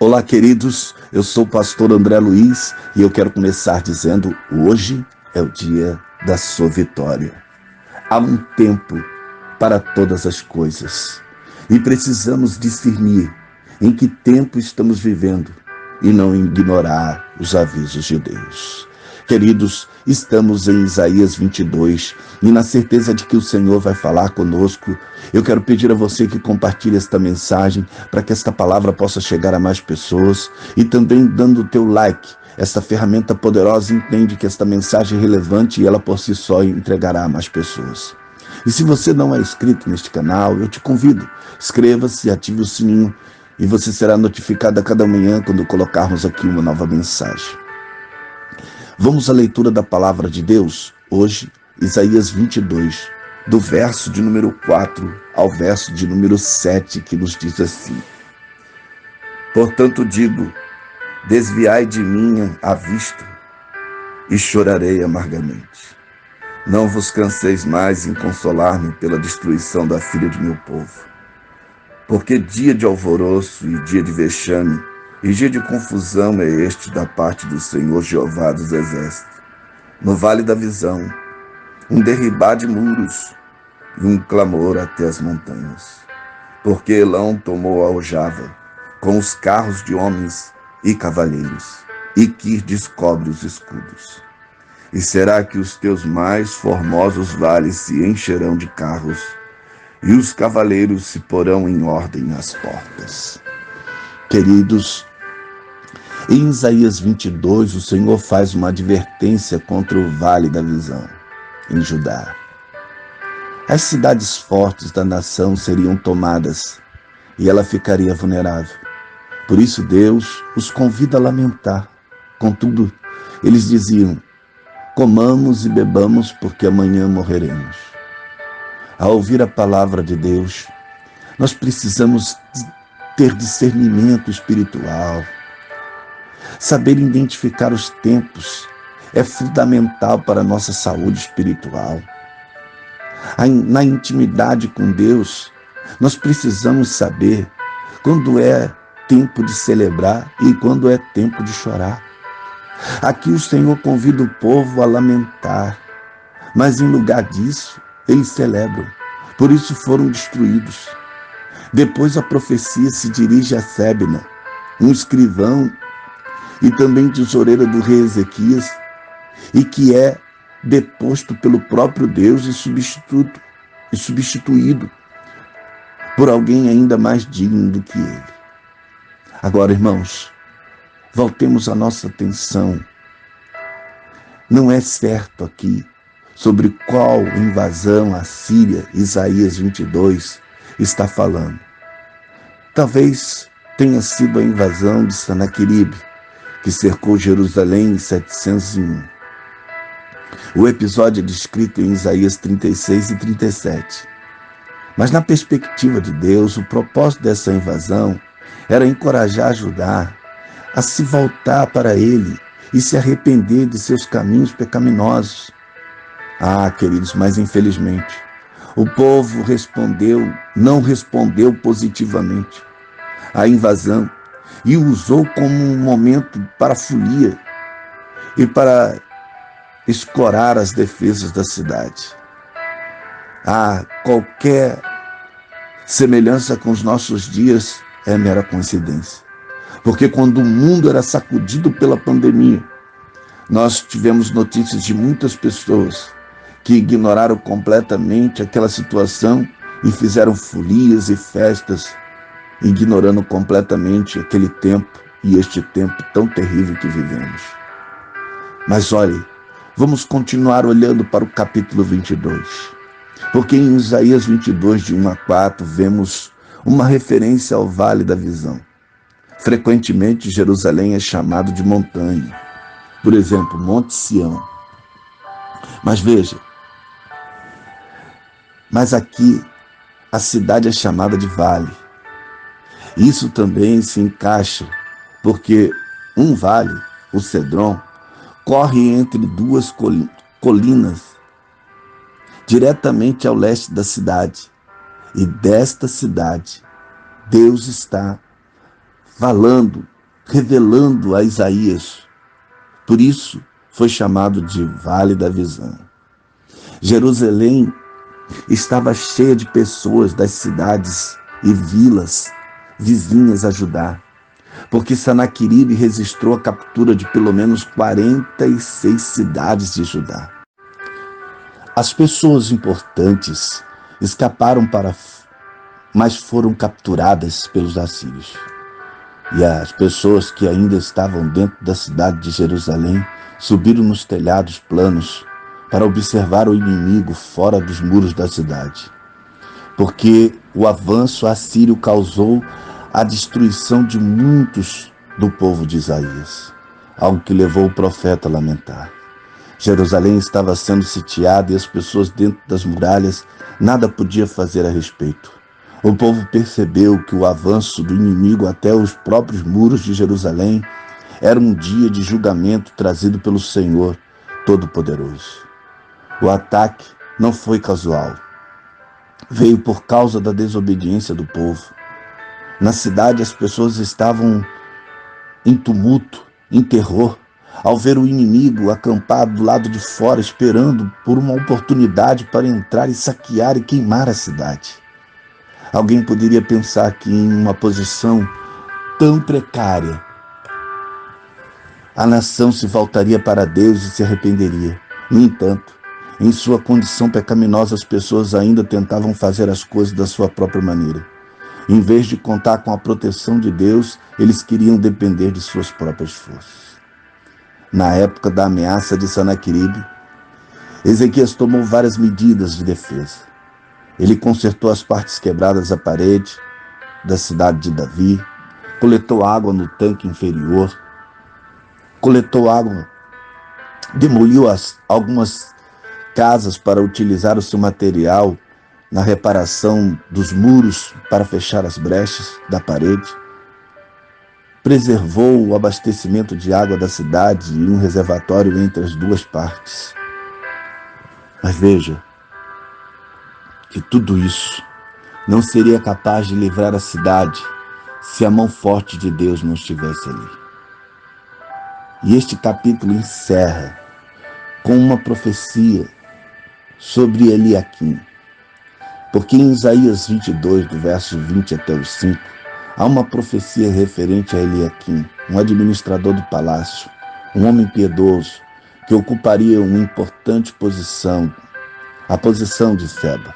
Olá, queridos, eu sou o pastor André Luiz e eu quero começar dizendo: hoje é o dia da sua vitória. Há um tempo para todas as coisas e precisamos discernir em que tempo estamos vivendo e não ignorar os avisos de Deus. Queridos, estamos em Isaías 22 e na certeza de que o Senhor vai falar conosco, eu quero pedir a você que compartilhe esta mensagem para que esta palavra possa chegar a mais pessoas e também dando o teu like. Esta ferramenta poderosa entende que esta mensagem é relevante e ela por si só entregará a mais pessoas. E se você não é inscrito neste canal, eu te convido, inscreva-se e ative o sininho e você será notificado a cada manhã quando colocarmos aqui uma nova mensagem. Vamos à leitura da palavra de Deus, hoje, Isaías 22, do verso de número 4 ao verso de número 7, que nos diz assim: Portanto digo, desviai de mim a vista, e chorarei amargamente. Não vos canseis mais em consolar-me pela destruição da filha de meu povo. Porque dia de alvoroço e dia de vexame, e dia de confusão é este da parte do Senhor Jeová dos Exércitos. No vale da visão, um derribar de muros e um clamor até as montanhas. Porque Elão tomou a aljava, com os carros de homens e cavaleiros, e Quir descobre os escudos. E será que os teus mais formosos vales se encherão de carros, e os cavaleiros se porão em ordem às portas. Queridos, em Isaías 22, o Senhor faz uma advertência contra o Vale da Visão, em Judá. As cidades fortes da nação seriam tomadas e ela ficaria vulnerável. Por isso Deus os convida a lamentar. Contudo, eles diziam: comamos e bebamos, porque amanhã morreremos. Ao ouvir a palavra de Deus, nós precisamos ter discernimento espiritual. Saber identificar os tempos é fundamental para a nossa saúde espiritual. Na intimidade com Deus, nós precisamos saber quando é tempo de celebrar e quando é tempo de chorar. Aqui o Senhor convida o povo a lamentar, mas em lugar disso, eles celebram. Por isso foram destruídos. Depois a profecia se dirige a Sebna, um escrivão e também tesoureira do rei Ezequias, e que é deposto pelo próprio Deus e substituído por alguém ainda mais digno do que ele. Agora, irmãos, voltemos a nossa atenção. Não é certo aqui sobre qual invasão a Síria, Isaías 22, está falando. Talvez tenha sido a invasão de Senaqueribe, que cercou Jerusalém em 701. O episódio é descrito em Isaías 36 e 37. Mas na perspectiva de Deus, o propósito dessa invasão era encorajar Judá a se voltar para ele e se arrepender de seus caminhos pecaminosos. Queridos, mas infelizmente, o povo não respondeu positivamente à invasão e usou como um momento para folia e para escorar as defesas da cidade. Qualquer semelhança com os nossos dias é mera coincidência. Porque quando o mundo era sacudido pela pandemia, nós tivemos notícias de muitas pessoas que ignoraram completamente aquela situação e fizeram folias e festas, ignorando completamente aquele tempo e este tempo tão terrível que vivemos. Mas olhe, vamos continuar olhando para o capítulo 22, porque em Isaías 22, de 1 a 4, vemos uma referência ao Vale da Visão. Frequentemente, Jerusalém é chamado de montanha, por exemplo, Monte Sião. Mas veja, aqui a cidade é chamada de vale. Isso também se encaixa, porque um vale, o Cedron, corre entre duas colinas, diretamente ao leste da cidade. E desta cidade, Deus está falando revelando a Isaías. Por isso foi chamado de Vale da Visão. Jerusalém estava cheia de pessoas das cidades e vilas vizinhas a Judá, porque Sanaqueribe registrou a captura de pelo menos 46 cidades de Judá. As pessoas importantes escaparam mas foram capturadas pelos assírios. E as pessoas que ainda estavam dentro da cidade de Jerusalém subiram nos telhados planos para observar o inimigo fora dos muros da cidade, porque o avanço assírio causou a destruição de muitos do povo de Isaías, algo que levou o profeta a lamentar. Jerusalém estava sendo sitiada e as pessoas dentro das muralhas nada podiam fazer a respeito. O povo percebeu que o avanço do inimigo até os próprios muros de Jerusalém era um dia de julgamento trazido pelo Senhor Todo-Poderoso. O ataque não foi casual. Veio por causa da desobediência do povo. Na cidade as pessoas estavam em tumulto, em terror, ao ver o inimigo acampado do lado de fora, esperando por uma oportunidade para entrar e saquear e queimar a cidade. Alguém poderia pensar que em uma posição tão precária, a nação se voltaria para Deus e se arrependeria. No entanto, em sua condição pecaminosa, as pessoas ainda tentavam fazer as coisas da sua própria maneira. Em vez de contar com a proteção de Deus, eles queriam depender de suas próprias forças. Na época da ameaça de Sanaqueribe, Ezequias tomou várias medidas de defesa. Ele consertou as partes quebradas da parede da cidade de Davi, coletou água no tanque inferior, demoliu algumas casas para utilizar o seu material na reparação dos muros para fechar as brechas da parede, preservou o abastecimento de água da cidade e um reservatório entre as duas partes. Mas veja que tudo isso não seria capaz de livrar a cidade se a mão forte de Deus não estivesse ali. E este capítulo encerra com uma profecia sobre Eliaquim. Porque em Isaías 22, do verso 20 até os 5, há uma profecia referente a Eliaquim, um administrador do palácio, um homem piedoso, que ocuparia uma importante posição, a posição de Seba.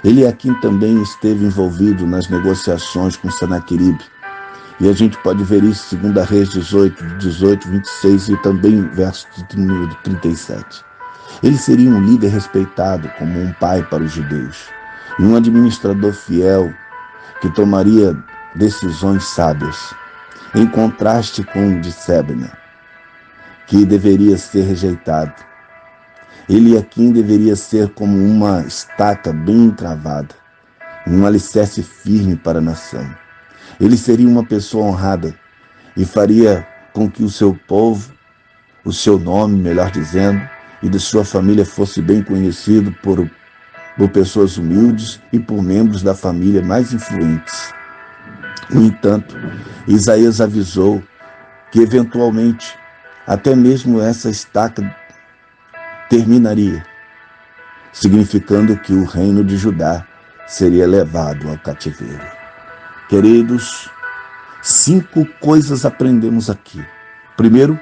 Eliaquim também esteve envolvido nas negociações com Sanaqueribe. E a gente pode ver isso em 2 Reis 18, 26 e também verso de número 37. Ele seria um líder respeitado como um pai para os judeus e um administrador fiel que tomaria decisões sábias, em contraste com o de Sebna, que deveria ser rejeitado. Eliaquim deveria ser como uma estaca bem encravada, um alicerce firme para a nação. Ele seria uma pessoa honrada e faria com que o seu povo, o seu nome, melhor dizendo, e de sua família fosse bem conhecido por pessoas humildes e por membros da família mais influentes. No entanto, Isaías avisou que eventualmente até mesmo essa estaca terminaria, significando que o reino de Judá seria levado ao cativeiro. Queridos, 5 coisas aprendemos aqui. Primeiro,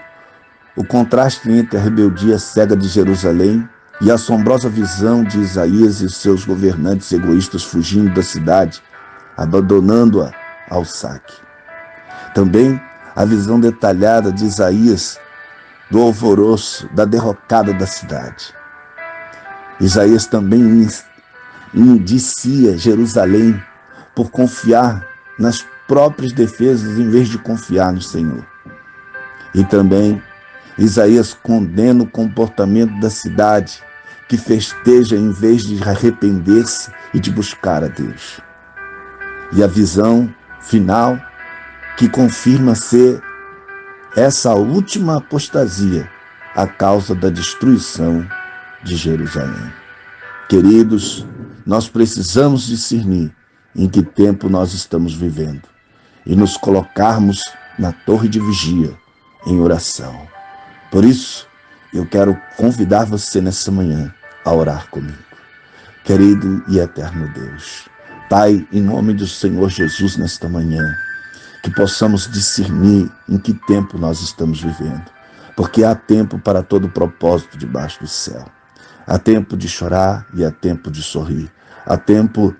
o contraste entre a rebeldia cega de Jerusalém e a assombrosa visão de Isaías e seus governantes egoístas fugindo da cidade, abandonando-a ao saque. Também a visão detalhada de Isaías do alvoroço, da derrocada da cidade. Isaías também indicia Jerusalém por confiar nas próprias defesas em vez de confiar no Senhor. E também Isaías condena o comportamento da cidade, que festeja em vez de arrepender-se e de buscar a Deus. E a visão final, que confirma ser essa última apostasia a causa da destruição de Jerusalém. Queridos, nós precisamos discernir em que tempo nós estamos vivendo e nos colocarmos na torre de vigia, em oração. Por isso, eu quero convidar você nessa manhã a orar comigo. Querido e eterno Deus, Pai, em nome do Senhor Jesus nesta manhã, que possamos discernir em que tempo nós estamos vivendo, porque há tempo para todo propósito debaixo do céu. Há tempo de chorar e há tempo de sorrir. Há tempo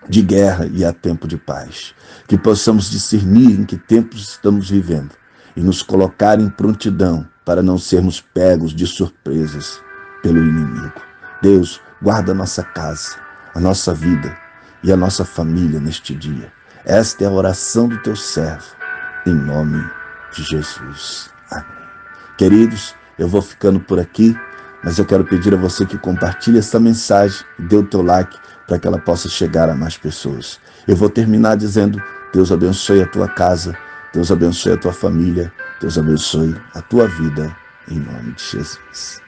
de guerra e há tempo de paz. Que possamos discernir em que tempos estamos vivendo e nos colocar em prontidão para não sermos pegos de surpresas pelo inimigo. Deus, guarda a nossa casa, a nossa vida e a nossa família neste dia. Esta é a oração do teu servo, em nome de Jesus. Amém. Queridos, eu vou ficando por aqui, mas eu quero pedir a você que compartilhe essa mensagem e dê o teu like para que ela possa chegar a mais pessoas. Eu vou terminar dizendo: Deus abençoe a tua casa, Deus abençoe a tua família, Deus abençoe a tua vida, em nome de Jesus.